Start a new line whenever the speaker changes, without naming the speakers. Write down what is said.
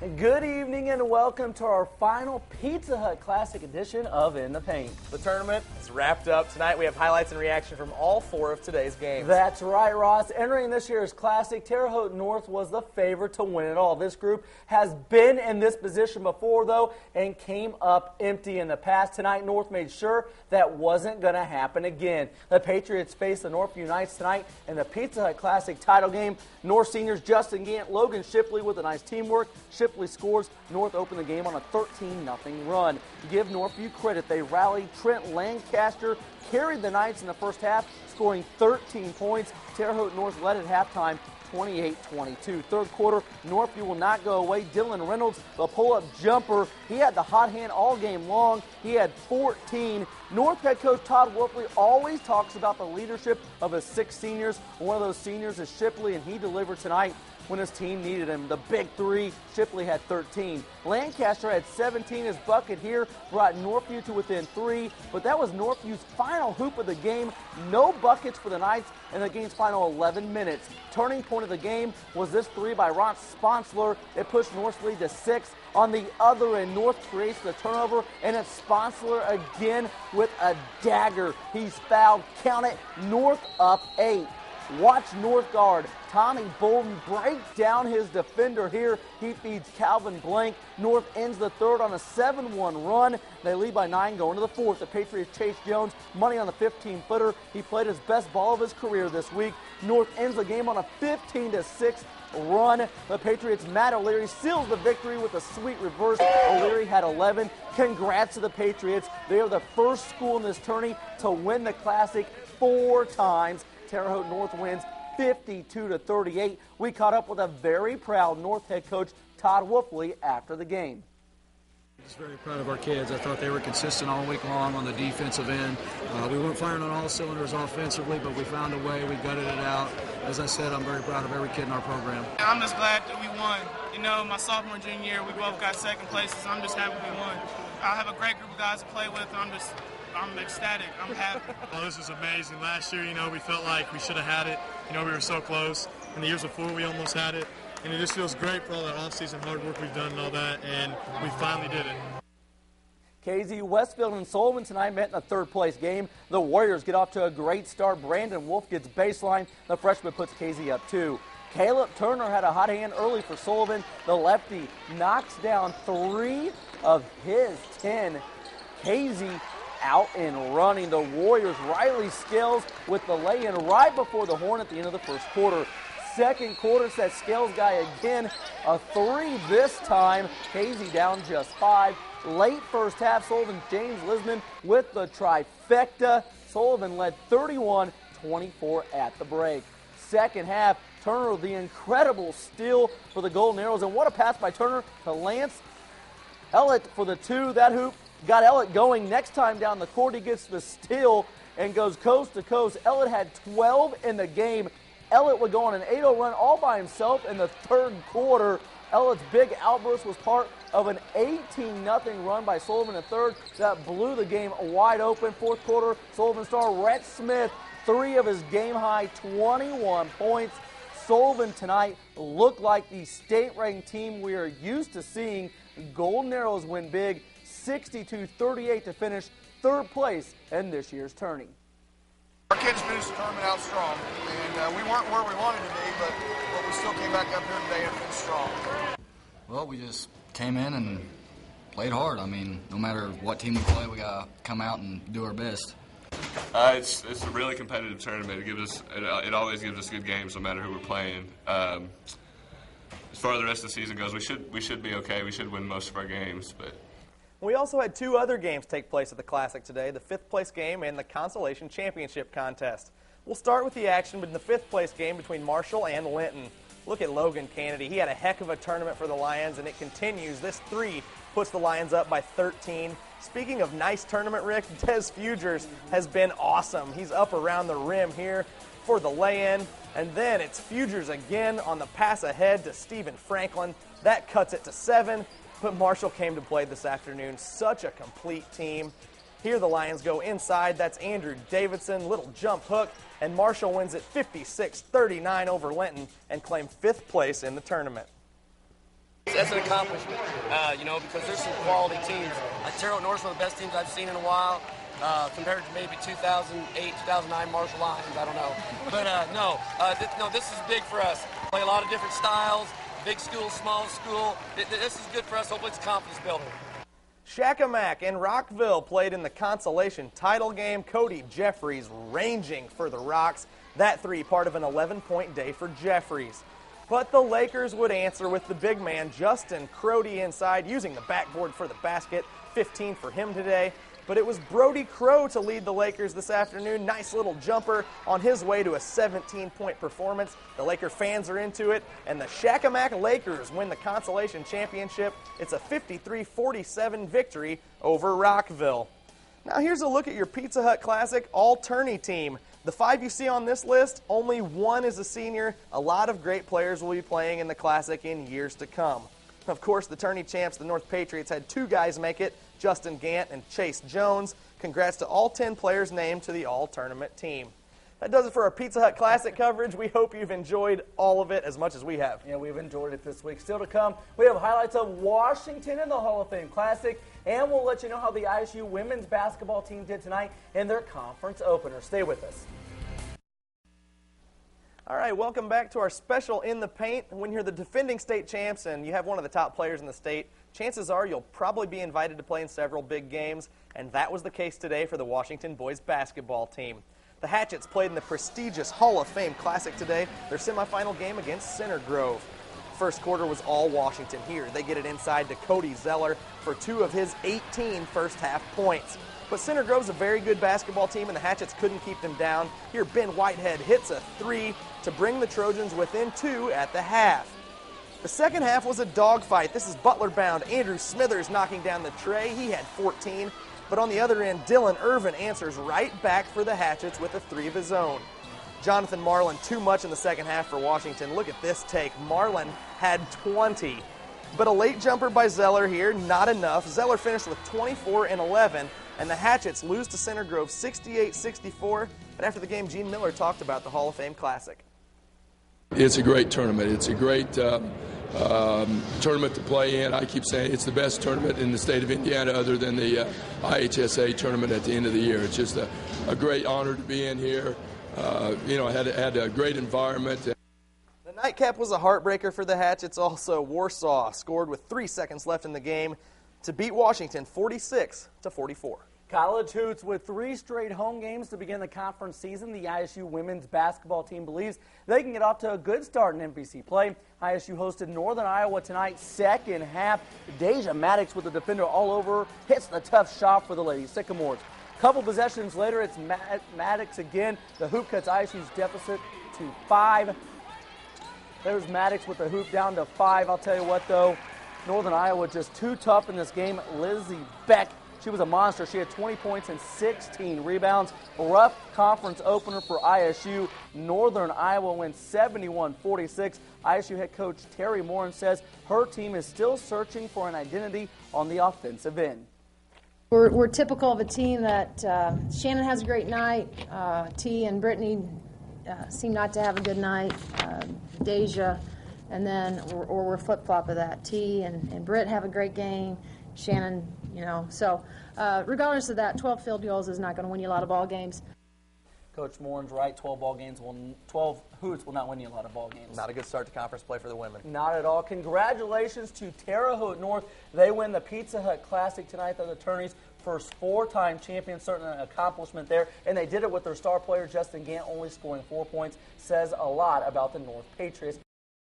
Good evening and welcome to our final Pizza Hut Classic edition of In the Paint.
The tournament is wrapped up. Tonight we have highlights and reaction from all four of today's games.
That's right, Ross. Entering this year's Classic, Terre Haute North was the favorite to win it all. This group has been in this position before, though, and came up empty in the past. Tonight, North made sure that wasn't going to happen again. The Patriots face the North Unites tonight in the Pizza Hut Classic title game. North seniors Justin Gant, Logan Shipley with a nice teamwork. Shipley scores. North opened the game on a 13-0 run. Give Northview credit. They rallied. Trent Lancaster carried the Knights in the first half, scoring 13 points. Terre Haute North led at halftime, 28-22. Third quarter, Northview will not go away. Dylan Reynolds, the pull-up jumper. He had the hot hand all game long. He had 14. North head coach Todd Wolfley always talks about the leadership of his 6 seniors. One of those seniors is Shipley, and he delivered tonight when his team needed him. The big 3, Shipley had 13. Lancaster had 17. His bucket here brought Northview to within 3, but that was Northview's final hoop of the game. No buckets for the Knights in the game's final 11 minutes. Turning point of the game was this 3 by Ron Sponsler. It pushed North's lead to 6. On the other end, North creates the turnover, and it's Sponsler again with a dagger. He's fouled. Count it. North up 8. Watch North guard Tommy Bolden break down his defender here. He feeds Calvin Blank. North ends the third on a 7-1 run. They lead by 9 going to the fourth. The Patriots Chase Jones, money on the 15-footer. He played his best ball of his career this week. North ends the game on a 15-6 run. The Patriots' Matt O'Leary seals the victory with a sweet reverse. O'Leary had 11. Congrats to the Patriots. They are the first school in this tourney to win the Classic 4 times. Terre Haute North wins 52-38. We caught up with a very proud North head coach Todd Wolfley after the game.
Just very proud of our kids. I thought they were consistent all week long on the defensive end. We weren't firing on all cylinders offensively, but we found a way. We gutted it out. As I said, I'm very proud of every kid in our program.
I'm just glad that we won. You know, my sophomore and junior year, we both got second places. I'm just happy we won. I have a great group of guys to play with. I'm ecstatic. I'm happy.
Oh, this is amazing. Last year, we felt like we should have had it. We were so close. And the years before, we almost had it. And it just feels great for all that off-season hard work we've done and all that, and we finally did it.
KZ, Westfield, and Sullivan tonight met in a third-place game. The Warriors get off to a great start. Brandon Wolf gets baseline. The freshman puts KZ up 2. Caleb Turner had a hot hand early for Sullivan. The lefty knocks down 3 of his 10. KZ out and running. The Warriors, Riley Scales with the lay-in right before the horn at the end of the first quarter. Second quarter, it's that Scales guy again. A 3 this time. KZ down just 5. Late first half, Sullivan James Lisman with the trifecta. Sullivan led 31-24 at the break. Second half, Turner the incredible steal for the Golden Arrows. And what a pass by Turner to Lance Ellett for the 2. That hoop got Ellett going. Next time down the court, he gets the steal and goes coast to coast. Ellett had 12 in the game. Ellett would go on an 8-0 run all by himself in the third quarter. Ellett's big outburst was part of an 18-0 run by Sullivan in third that blew the game wide open. Fourth quarter, Sullivan star Rhett Smith, 3 of his game-high 21 points. Sullivan tonight looked like the state-ranked team we are used to seeing. Golden Arrows win big, 62-38 to finish third place in this year's tourney.
Our kids finished the tournament out strong, and we weren't where we wanted to be, but we still came back up here today and finished strong.
Well, we just came in and played hard. I mean, no matter what team we play, we got to come out and do our best.
It's a really competitive tournament. It always gives us good games no matter who we're playing. As far as the rest of the season goes, we should be okay. We should win most of our games, but.
We also had 2 other games take place at the Classic today, the 5th place game and the Consolation Championship contest. We'll start with the action in the 5th place game between Marshall and Linton. Look at Logan Kennedy. He had a heck of a tournament for the Lions, and it continues. This 3 puts the Lions up by 13. Speaking of nice tournament, Rick, Des Fugers has been awesome. He's up around the rim here for the lay-in, and then it's Fugers again on the pass ahead to Stephen Franklin. That cuts it to 7. But Marshall came to play this afternoon. Such a complete team. Here the Lions go inside. That's Andrew Davidson, little jump hook, and Marshall wins it 56-39 over Linton and claim 5th place in the tournament.
That's an accomplishment, because there's some quality teams. Terre Haute North's one of the best teams I've seen in a while, compared to maybe 2008, 2009 Marshall Lions. I don't know. But this is big for us. Play a lot of different styles, big school, small school. This is good for us. Hopefully it's confidence building.
Shakamak and Rockville played in the consolation title game. Cody Jeffries ranging for the Rocks. That three part of an 11-point day for Jeffries. But the Lakers would answer with the big man, Justin Crody, inside, using the backboard for the basket. 15 for him today. But it was Brody Crow to lead the Lakers this afternoon. Nice little jumper on his way to a 17-point performance. The Laker fans are into it, and the Shakamak Lakers win the consolation championship. It's a 53-47 victory over Rockville. Now here's a look at your Pizza Hut Classic all-tourney team. The 5 you see on this list, only 1 is a senior. A lot of great players will be playing in the Classic in years to come. Of course, the tourney champs, the North Patriots, had 2 guys make it, Justin Gant and Chase Jones. Congrats to all 10 players named to the all-tournament team. That does it for our Pizza Hut Classic coverage. We hope you've enjoyed all of it as much as we have.
Yeah, we've enjoyed it this week. Still to come, we have highlights of Washington in the Hall of Fame Classic, and we'll let you know how the ISU women's basketball team did tonight in their conference opener. Stay with us.
All right, welcome back to our special In the Paint. When you're the defending state champs and you have one of the top players in the state, chances are you'll probably be invited to play in several big games, and that was the case today for the Washington boys basketball team. The Hatchets played in the prestigious Hall of Fame Classic today, their semifinal game against Center Grove. First quarter was all Washington here. They get it inside to Cody Zeller for 2 of his 18 first-half points. But Center Grove's a very good basketball team, and the Hatchets couldn't keep them down. Here, Ben Whitehead hits a 3 to bring the Trojans within 2 at the half. The second half was a dogfight. This is Butler-bound Andrew Smithers knocking down the tray. He had 14. But on the other end, Dylan Irvin answers right back for the Hatchets with a 3 of his own. Jonathan Marlin, too much in the second half for Washington. Look at this take. Marlin had 20. But a late jumper by Zeller here, not enough. Zeller finished with 24 and 11, and the Hatchets lose to Center Grove 68-64. But after the game, Gene Miller talked about the Hall of Fame Classic.
It's a great tournament. It's a great tournament to play in. I keep saying it's the best tournament in the state of Indiana other than the IHSA tournament at the end of the year. It's just a great honor to be in here. Had a great environment.
The nightcap was a heartbreaker for the Hatchets. Also, Warsaw scored with 3 seconds left in the game to beat Washington 46-44.
College hoops with 3 straight home games to begin the conference season. The ISU women's basketball team believes they can get off to a good start in MVC play. ISU hosted Northern Iowa tonight, second half. Deja Maddox with the defender all over, hits the tough shot for the Lady Sycamores. Couple possessions later, it's Maddox again. The hoop cuts ISU's deficit to 5. There's Maddox with the hoop down to 5. I'll tell you what, though, Northern Iowa just too tough in this game. Lizzie Beck, she was a monster. She had 20 points and 16 rebounds. A rough conference opener for ISU. Northern Iowa wins 71-46. ISU head coach Terry Morin says her team is still searching for an identity on the offensive end.
We're typical of a team that Shannon has a great night. T and Brittany seem not to have a good night. Deja, and then we're flip-flop of that. T and Britt have a great game. Shannon, So regardless of that, 12 field goals is not going to win you a lot of ball games.
Coach Morin's right. 12 hoots will not win you a lot of ball games.
Not a good start to conference play for the women.
Not at all. Congratulations to Terre Haute North. They win the Pizza Hut Classic tonight. They're the tourney's first 4-time champion. Certainly an accomplishment there. And they did it with their star player, Justin Gant, only scoring 4 points. Says a lot about the North Patriots.